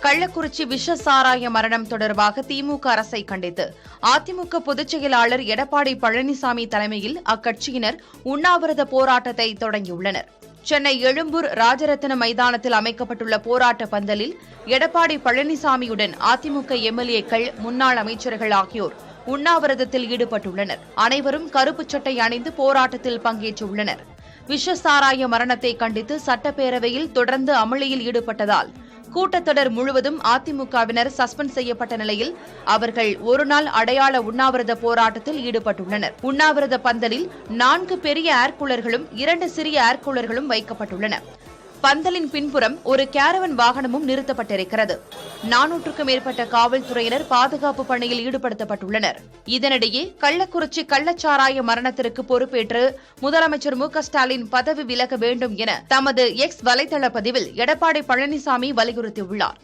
கள்ளக்குறிச்சி விஷ சாராய மரணம் தொடர்பாக திமுக அரசை கண்டித்து அதிமுக பொதுச் செயலாளர் எடப்பாடி பழனிசாமி தலைமையில் அக்கட்சியினர் உண்ணாவிரத போராட்டத்தை தொடங்கியுள்ளனர். சென்னை எழும்பூர் ராஜரத்தின மைதானத்தில் அமைக்கப்பட்டுள்ள போராட்ட பந்தலில் எடப்பாடி பழனிசாமியுடன் அதிமுக எம்எல்ஏக்கள், முன்னாள் அமைச்சர்கள் ஆகியோர் உண்ணாவிரதத்தில் ஈடுபட்டுள்ளனர். அனைவரும் கருப்புச் சட்டை அணிந்து போராட்டத்தில் பங்கேற்றுள்ளனர். விஷ சாராய மரணத்தை கண்டித்து சட்டப்பேரவையில் தொடர்ந்து அமளியில் ஈடுபட்டதால் கூட்டத்தொடர் முழுவதும் அதிமுகவினர் சஸ்பெண்ட் செய்யப்பட்ட நிலையில் அவர்கள் ஒருநாள் அடையாள உண்ணாவிரத போராட்டத்தில் ஈடுபட்டுள்ளனர். உண்ணாவிரத பந்தலில் 4 பெரிய ஏர்கூலர்களும் 2 சிறிய ஏர்கூலர்களும் வைக்கப்பட்டுள்ளன. பந்தலின் பின்புறம் ஒரு கேரவன் வாகனமும் நிறுத்தப்பட்டிருக்கிறது. 400க்கும் மேற்பட்ட காவல்துறையினர் பாதுகாப்பு பணியில் ஈடுபடுத்தப்பட்டுள்ளனர். இதனிடையே கள்ளக்குறிச்சி கள்ளச்சாராய மரணத்திற்கு பொறுப்பேற்று முதலமைச்சர் மு.க.ஸ்டாலின் பதவி விலக வேண்டும் என தமது எக்ஸ் வலைதள பதிவில் எடப்பாடி பழனிசாமி வலியுறுத்தியுள்ளார்.